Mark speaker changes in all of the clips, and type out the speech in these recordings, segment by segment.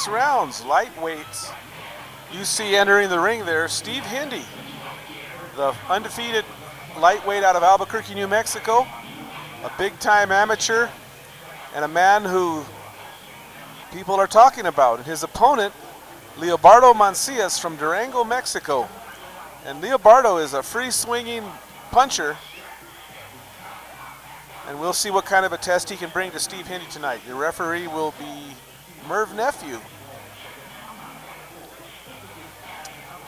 Speaker 1: 6 rounds, lightweights. You see entering the ring there, Steve Hindy, the undefeated lightweight out of Albuquerque, New Mexico, a big-time amateur, and a man who people are talking about. And his opponent, Leobardo Mancillas from Durango, Mexico. And Leobardo is a free-swinging puncher, and we'll see what kind of a test he can bring to Steve Hindy tonight. The referee will be Merv Nephew.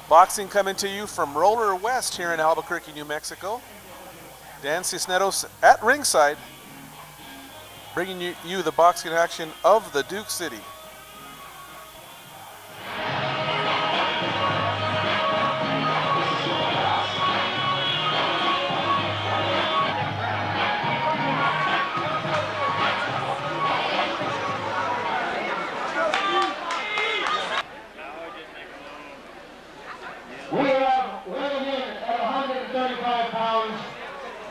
Speaker 1: Boxing coming to you from Roller West here in Albuquerque, New Mexico. Dan Cisneros at ringside, bringing you the boxing action of the Duke City.
Speaker 2: We have weighing in at 135 pounds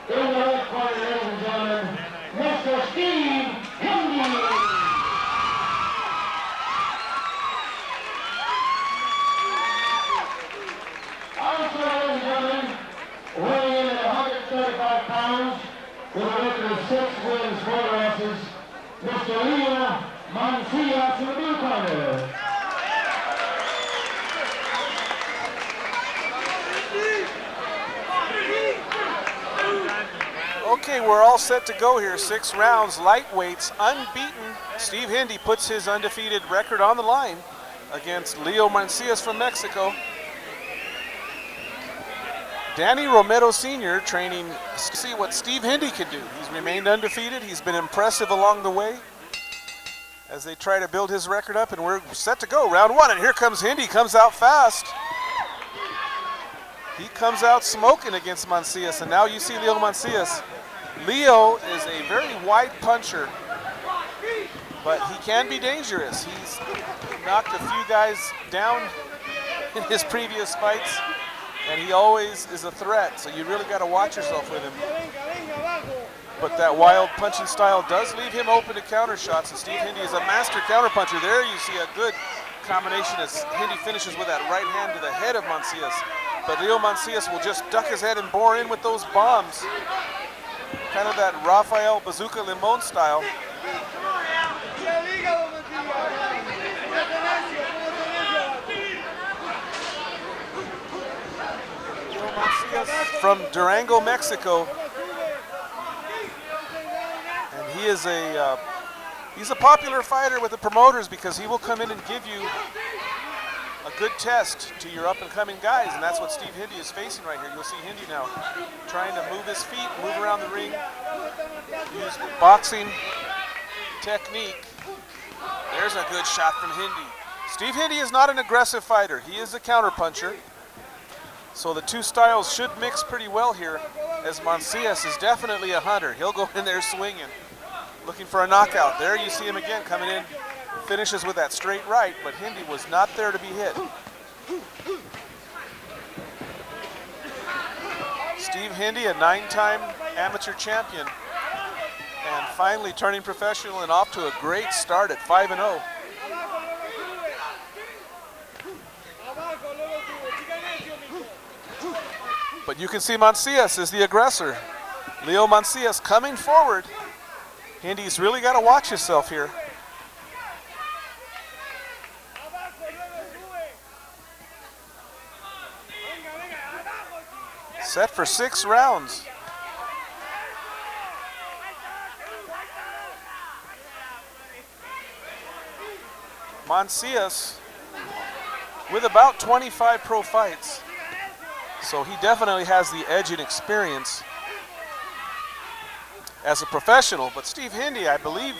Speaker 2: in the red corner, ladies and gentlemen, Mr. Steve Hindy. Also, ladies and gentlemen, weighing in at 135 pounds with a record of 6 wins, 4 losses, Mr. Leobardo Mancillas in the blue corner.
Speaker 1: Okay, we're all set to go here. 6 rounds, lightweights, unbeaten. Steve Hindy puts his undefeated record on the line against Leo Mancillas from Mexico. Danny Romero Sr. training to see what Steve Hindy can do. He's remained undefeated. He's been impressive along the way as they try to build his record up, and we're set to go. Round 1, and here comes Hindy, comes out fast. He comes out smoking against Mancillas, and now you see Leo Mancillas. Leo is a very wide puncher, but he can be dangerous. He's knocked a few guys down in his previous fights, and he always is a threat, so you really got to watch yourself with him. But that wild punching style does leave him open to counter shots, and Steve Hindy is a master counter puncher. There you see a good combination as Hindy finishes with that right hand to the head of Mancillas. But Leo Mancillas will just duck his head and bore in with those bombs. Kind of that Rafael Bazooka Limon style. Leo Mancillas from Durango, Mexico. And he is he's a popular fighter with the promoters because he will come in and give you a good test to your up-and-coming guys, and that's what Steve Hindy is facing right here. You'll see Hindy now trying to move his feet, move around the ring, use boxing technique. There's a good shot from Hindy. Steve Hindy is not an aggressive fighter. He is a counter-puncher. So the two styles should mix pretty well here, as Mancillas is definitely a hunter. He'll go in there swinging, looking for a knockout. There you see him again coming in. Finishes with that straight right, but Hindy was not there to be hit. Steve Hindy, a 9-time amateur champion, and finally turning professional and off to a great start at 5-0. But you can see Mancillas is the aggressor. Leo Mancillas coming forward. Hindy's really got to watch himself here. Set for 6 rounds. Mancillas with about 25 pro fights, so he definitely has the edge in experience as a professional. But Steve Hindy, I believe,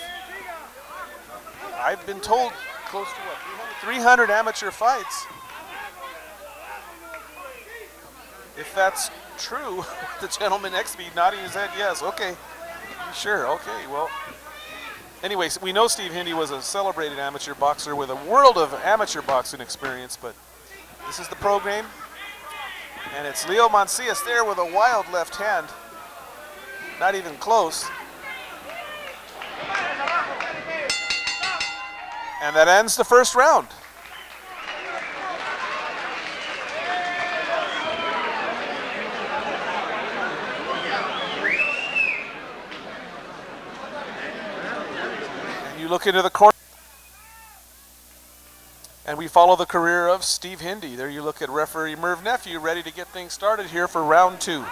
Speaker 1: I've been told, close to what, 300 amateur fights. If that's true, the gentleman next to me nodding his head, yes, okay, sure, okay, well. Anyways, we know Steve Hindy was a celebrated amateur boxer with a world of amateur boxing experience, but this is the pro game, and it's Leo Mancillas there with a wild left hand, not even close. And that ends the first round. And you look into the corner, and we follow the career of Steve Hindy. There you look at referee Merv Nephew, ready to get things started here for round 2.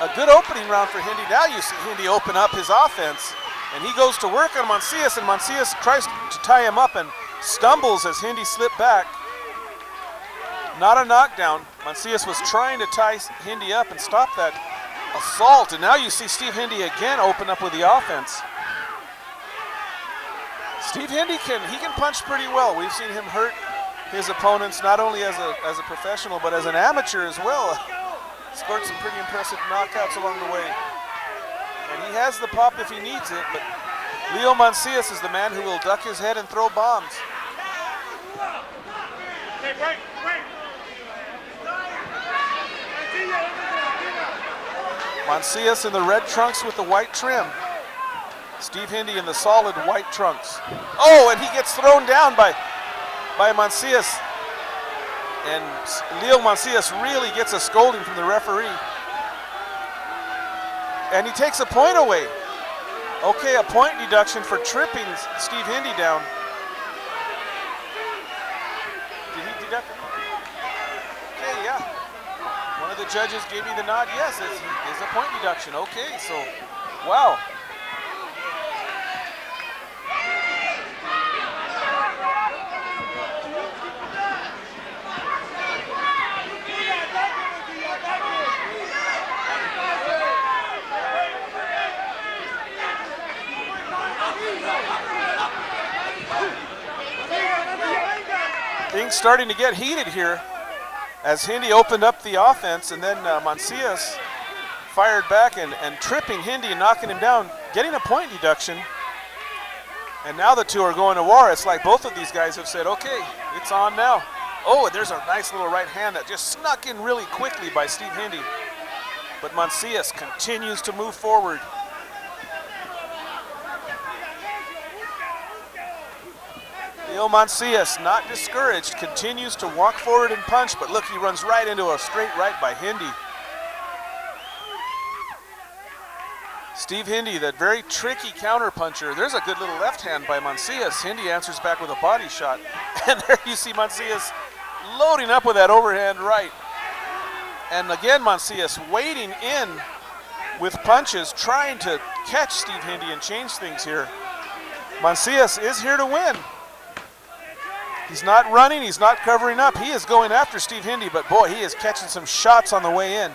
Speaker 1: A good opening round for Hindy. Now you see Hindy open up his offense, and he goes to work on Mancillas, and Mancillas tries to tie him up and stumbles as Hindy slipped back. Not a knockdown. Mancillas was trying to tie Hindy up and stop that assault, and now you see Steve Hindy again open up with the offense. Steve Hindy can punch pretty well. We've seen him hurt his opponents not only as a professional but as an amateur as well. Scored some pretty impressive knockouts along the way. And he has the pop if he needs it, but Leo Mancillas is the man who will duck his head and throw bombs. Mancillas in the red trunks with the white trim. Steve Hindy in the solid white trunks. Oh, and he gets thrown down by Mancillas. And Leo Mancillas really gets a scolding from the referee. And he takes a point away. Okay, a point deduction for tripping Steve Hindy down. Did he deduct it? Okay, yeah. One of the judges gave me the nod. Yes, it's a point deduction. Okay, so, wow. Things starting to get heated here as Hindy opened up the offense, and then Mancillas fired back and tripping Hindy and knocking him down, getting a point deduction. And now the two are going to war. It's like both of these guys have said, okay, it's on now. Oh, and there's a nice little right hand that just snuck in really quickly by Steve Hindy. But Mancillas continues to move forward. Leo Mancillas, not discouraged, continues to walk forward and punch, but look, he runs right into a straight right by Hindy. Steve Hindy, that very tricky counter puncher. There's a good little left hand by Mancillas. Hindy answers back with a body shot. And there you see Mancillas loading up with that overhand right. And again, Mancillas wading in with punches, trying to catch Steve Hindy and change things here. Mancillas is here to win. He's not running, he's not covering up. He is going after Steve Hindy, but boy, he is catching some shots on the way in.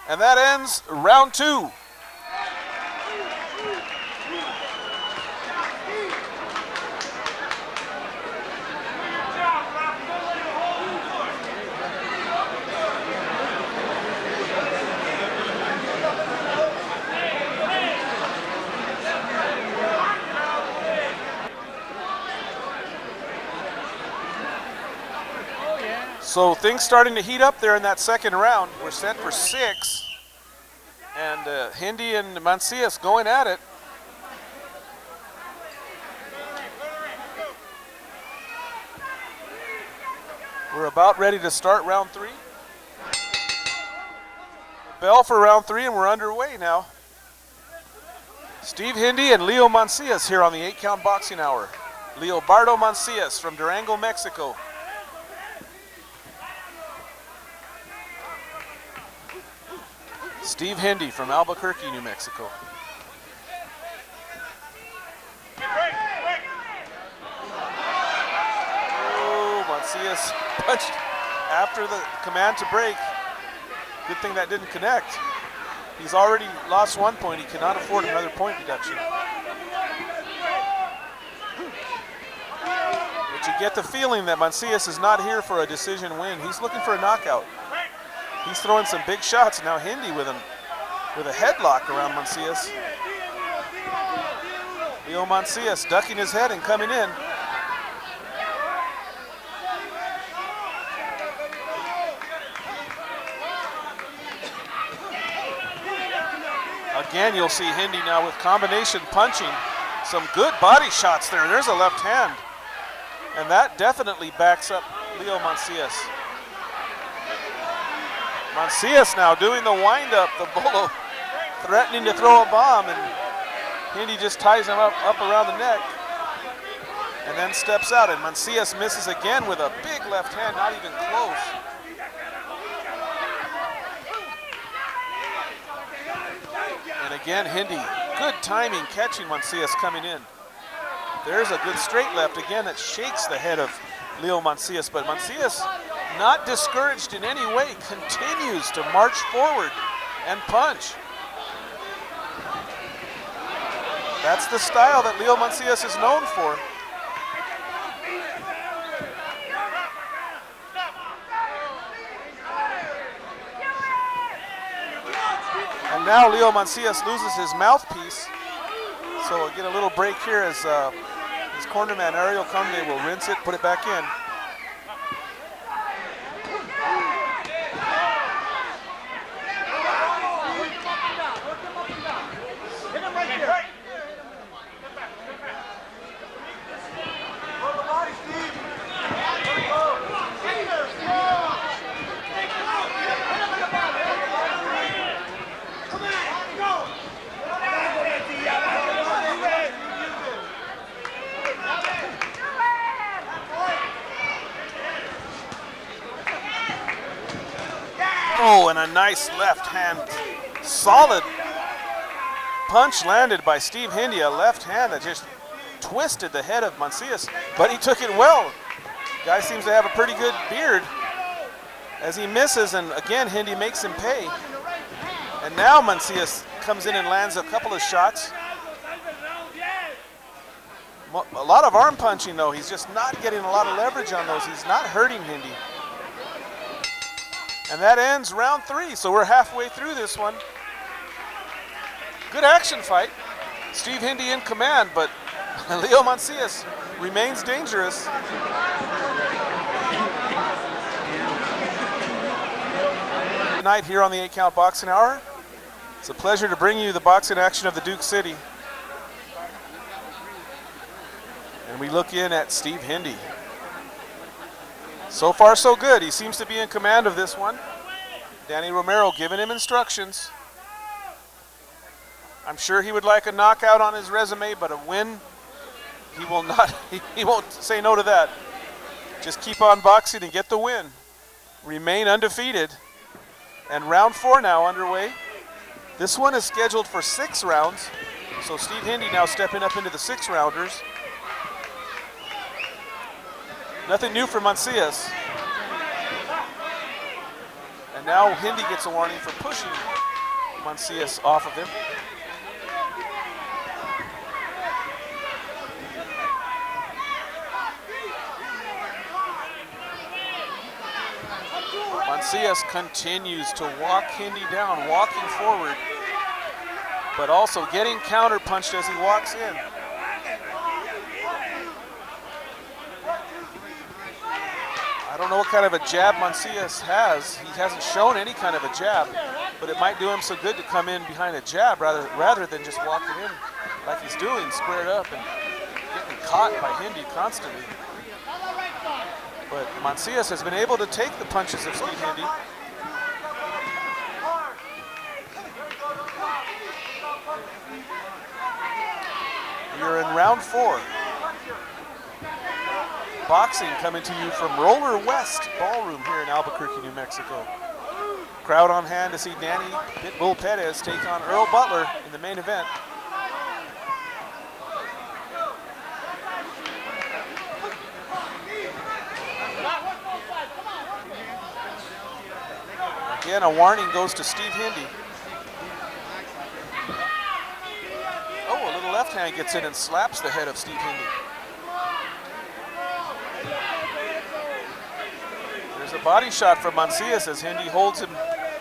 Speaker 1: And that ends round 2. So things starting to heat up there in that second round. We're set for 6. And Hindy and Mancillas going at it. We're about ready to start round 3. Bell for round 3, and we're underway now. Steve Hindy and Leo Mancillas here on the 8-Count Boxing Hour. Leobardo Mancillas from Durango, Mexico. Steve Hindy from Albuquerque, New Mexico. Oh, Mancillas punched after the command to break. Good thing that didn't connect. He's already lost 1 point. He cannot afford another point deduction. But you get the feeling that Mancillas is not here for a decision win. He's looking for a knockout. He's throwing some big shots. Now Hindy with a headlock around Mancillas. Leo Mancillas ducking his head and coming in. Again, you'll see Hindi now with combination punching. Some good body shots there. There's a left hand. And that definitely backs up Leo Mancillas. Mancillas now doing the wind-up, the bolo, threatening to throw a bomb, and Hindi just ties him up around the neck and then steps out, and Mancillas misses again with a big left hand, not even close. And again, Hindi, good timing catching Mancillas coming in. There's a good straight left again that shakes the head of Leo Mancillas, but Mancillas, not discouraged in any way, continues to march forward and punch. That's the style that Leo Mancillas is known for. And now Leo Mancillas loses his mouthpiece. So we'll get a little break here as his cornerman Ariel Conde will rinse it, put it back in. Oh, and a nice left hand, solid punch landed by Steve Hindi, a left hand that just twisted the head of Mancillas, but he took it well. Guy seems to have a pretty good beard as he misses, and again, Hindi makes him pay. And now Mancillas comes in and lands a couple of shots. A lot of arm punching though, he's just not getting a lot of leverage on those. He's not hurting Hindi. And that ends round 3, so we're halfway through this one. Good action fight. Steve Hindi in command, but Leo Mancillas remains dangerous. Tonight here on the 8 Count Boxing Hour. It's a pleasure to bring you the boxing action of the Duke City. And we look in at Steve Hindi. So far, so good. He seems to be in command of this one. Danny Romero giving him instructions. I'm sure he would like a knockout on his resume, but a win, he will not. He won't say no to that. Just keep on boxing and get the win. Remain undefeated. And round 4 now underway. This one is scheduled for 6 rounds. So Steve Hindi now stepping up into the 6-rounders. Nothing new for Mancillas. And now Hindi gets a warning for pushing Mancillas off of him. Mancillas continues to walk Hindi down, walking forward, but also getting counter-punched as he walks in. I don't know what kind of a jab Mancillas has. He hasn't shown any kind of a jab, but it might do him so good to come in behind a jab rather than just walking in like he's doing, squared up and getting caught by Hindi constantly. But Mancillas has been able to take the punches of Steve Hindi. You're in round 4. Boxing coming to you from Roller West Ballroom here in Albuquerque, New Mexico. Crowd on hand to see Danny Pitbull Perez take on Earl Butler in the main event. Again, a warning goes to Steve Hindi. Oh, a little left hand gets in and slaps the head of Steve Hindi. There's a body shot from Mancillas as Hindi holds him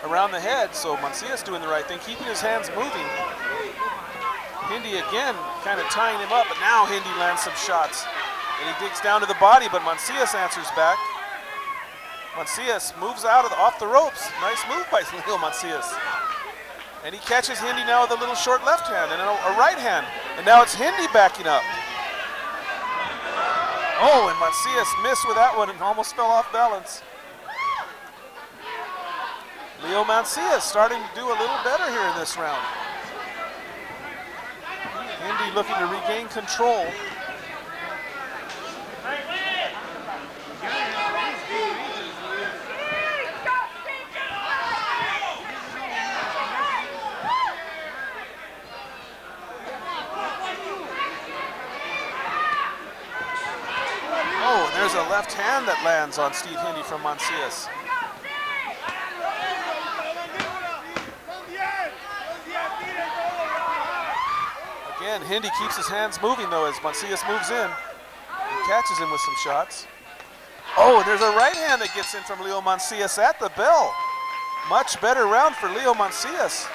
Speaker 1: around the head, so Mancillas doing the right thing, keeping his hands moving. Hindi again kind of tying him up, but now Hindi lands some shots. And he digs down to the body, but Mancillas answers back. Mancillas moves out off the ropes. Nice move by Leo Mancillas. And he catches Hindi now with a little short left hand and a right hand. And now it's Hindi backing up. Oh, and Mancillas missed with that one and almost fell off balance. Leo Mancillas starting to do a little better here in this round. Hindi looking to regain control. Oh, and there's a left hand that lands on Steve Hindi from Mancillas. Again, Hindi keeps his hands moving though as Mancillas moves in and catches him with some shots. Oh, and there's a right hand that gets in from Leo Mancillas at the bell. Much better round for Leo Mancillas.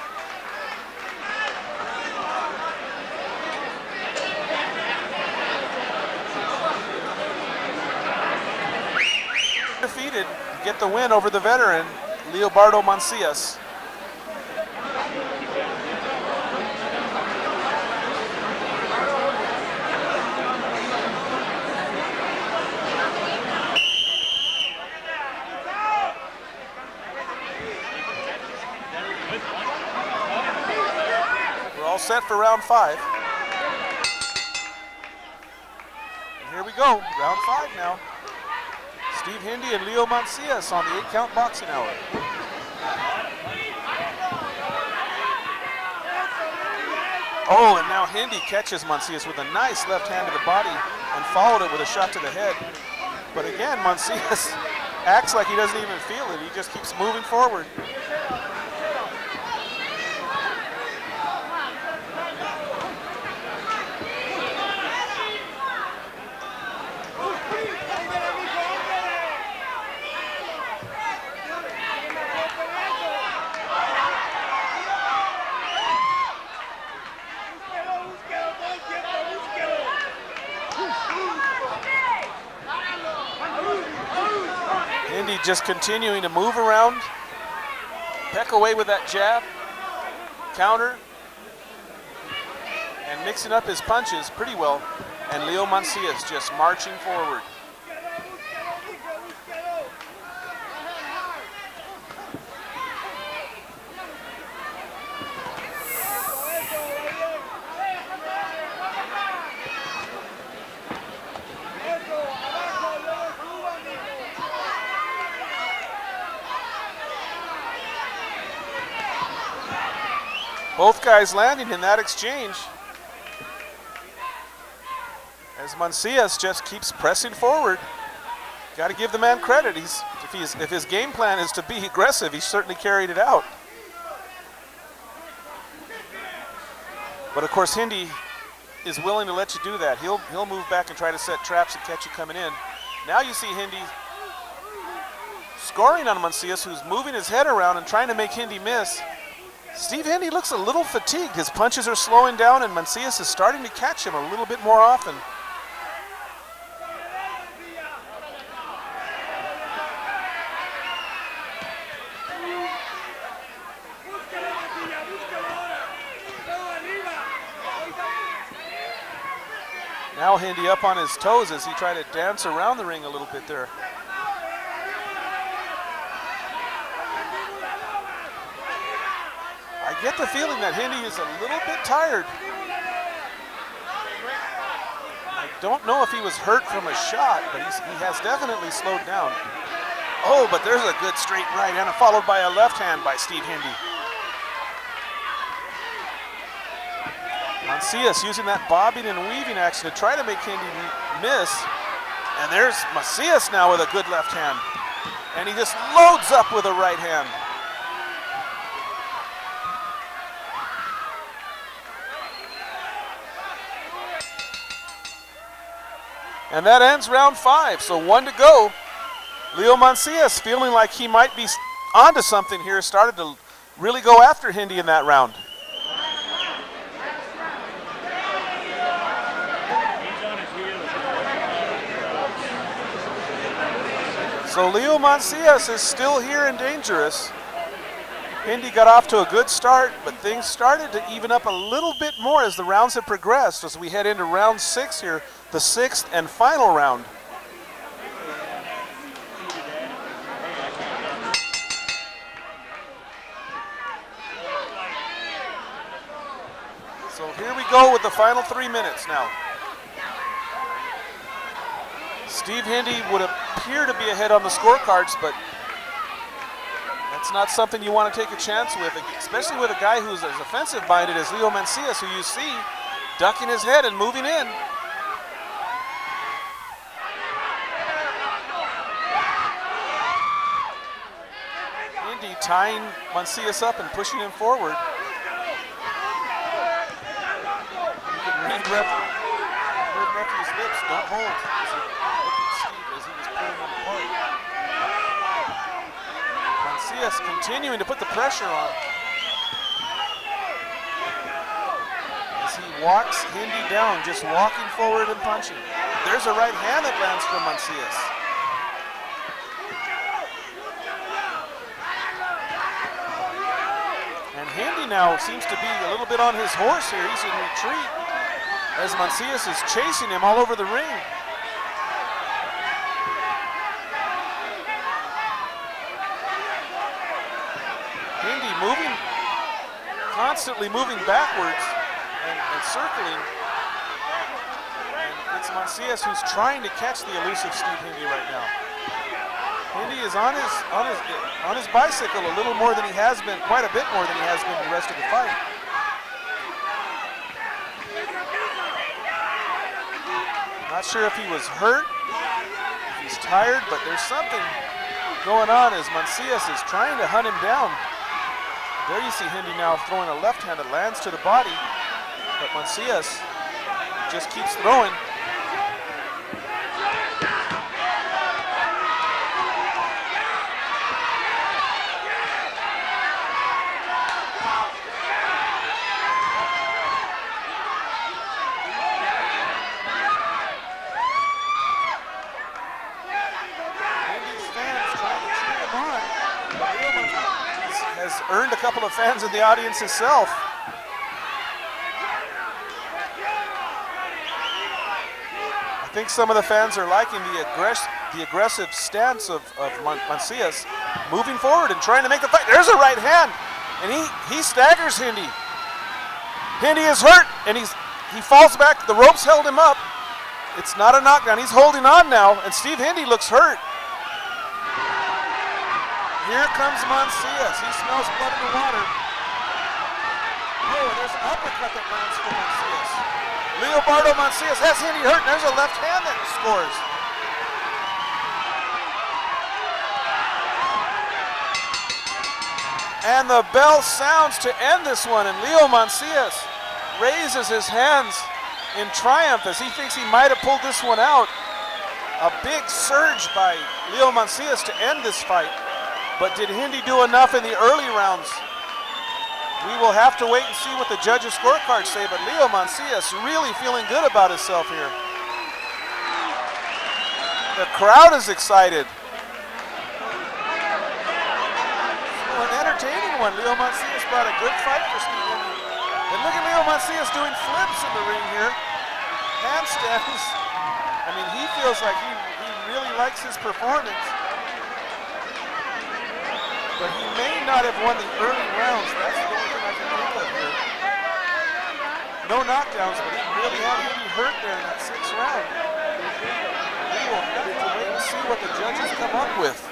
Speaker 1: Defeated, get the win over the veteran, Leobardo Mancillas. We're all set for round 5. And here we go, round 5 now. Steve Hindi and Leo Mancillas on the 8-count boxing hour. Oh, and now Hindi catches Mancillas with a nice left hand to the body and followed it with a shot to the head. But again, Mancillas acts like he doesn't even feel it. He just keeps moving forward. Hindi just continuing to move around, peck away with that jab, counter, and mixing up his punches pretty well. And Leo Mancillas just marching forward. Both guys landing in that exchange as Mancillas just keeps pressing forward. Got to give the man credit. If his game plan is to be aggressive, he's certainly carried it out. But of course, Hindi is willing to let you do that. He'll move back and try to set traps and catch you coming in. Now you see Hindi scoring on Mancillas, who's moving his head around and trying to make Hindi miss. Steve Hindi looks a little fatigued. His punches are slowing down and Mancillas is starting to catch him a little bit more often. Now Hindi up on his toes as he tried to dance around the ring a little bit there. I get the feeling that Hindi is a little bit tired. I don't know if he was hurt from a shot, but he has definitely slowed down. Oh, but there's a good straight right hand followed by a left hand by Steve Hindi. Mancillas using that bobbing and weaving action to try to make Hindi miss. And there's Mancillas now with a good left hand. And he just loads up with a right hand. And that ends round 5, so 1 to go. Leo Mancillas feeling like he might be onto something here, started to really go after Hindi in that round. So Leo Mancillas is still here and dangerous. Hindi got off to a good start, but things started to even up a little bit more as the rounds have progressed as we head into round 6 here, the 6th and final round. So here we go with the final 3 minutes now. Steve Hindi would appear to be ahead on the scorecards, but that's not something you want to take a chance with, especially with a guy who's as offensive-minded as Leo Mancillas, who you see ducking his head and moving in. Hindi tying Mancillas up and pushing him forward. You can read referee's lips, don't hold. Look at Steve as he was pulling him apart. Mancillas continuing to put the pressure on as he walks Hindi down, just walking forward and punching. There's a right hand that lands from Mancillas. And Hindi now seems to be a little bit on his horse here. He's in retreat as Mancillas is chasing him all over the ring. Constantly moving backwards and circling. And it's Mancillas who's trying to catch the elusive Steve Hindi right now. Hindi is on his bicycle a little more than he has been, quite a bit more than he has been the rest of the fight. Not sure if he was hurt, if he's tired, but there's something going on as Mancillas is trying to hunt him down. There you see Hindi now throwing a left hand that lands to the body, but Mancillas just keeps throwing. Hindi's fans trying to cheer him on, but Leo has earned a couple of fans in the audience himself. I think some of the fans are liking the aggressive stance of Mancillas, moving forward and trying to make the fight. There's a right hand, and he staggers Hindi. Hindi is hurt, and he falls back. The ropes held him up. It's not a knockdown. He's holding on now, and Steve Hindi looks hurt. Here comes Mancillas. He smells blood in the water. Oh, there's an uppercut that lands for Mancillas. Leobardo Mancillas has Hindi hurt, and there's a left hand that scores. And the bell sounds to end this one, and Leo Mancillas raises his hands in triumph as he thinks he might have pulled this one out. A big surge by Leo Mancillas to end this fight. But did Hindi do enough in the early rounds? We will have to wait and see what the judges' scorecards say, but Leo Mancillas really feeling good about himself here. The crowd is excited. So an entertaining one. Leo Mancillas brought a good fight for Steve Hindi. And look at Leo Mancillas doing flips in the ring here. Handstands. I mean, he feels like he really likes his performance. But he may not have won the early rounds. That's the only thing I can think of here. No knockdowns, but he really had Hindi hurt there in that 6th round. We will have to wait and see what the judges come up with.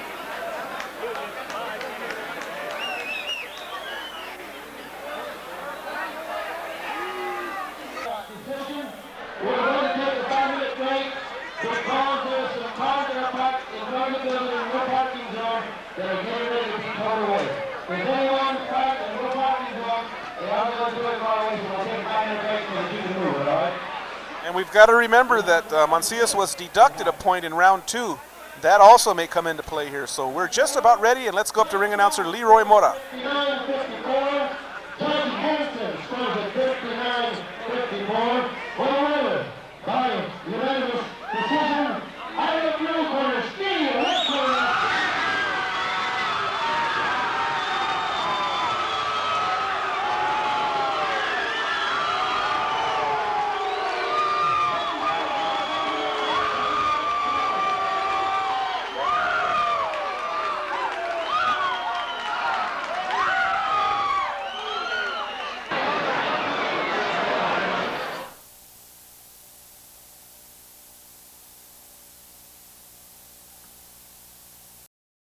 Speaker 2: We're going to take a 5-minute break because there's some cars that are parked in front of the building in your parking zone that are getting ready to be towed away. If anyone parked in your parking zone, they're all going to do it right away, so we'll take a 5-minute break and keep it moving, all right?
Speaker 1: And we've got to remember that Mancillas was deducted a point in round 2. That also may come into play here. So we're just about ready, and let's go up to ring announcer Leroy Mora.
Speaker 2: 59-54.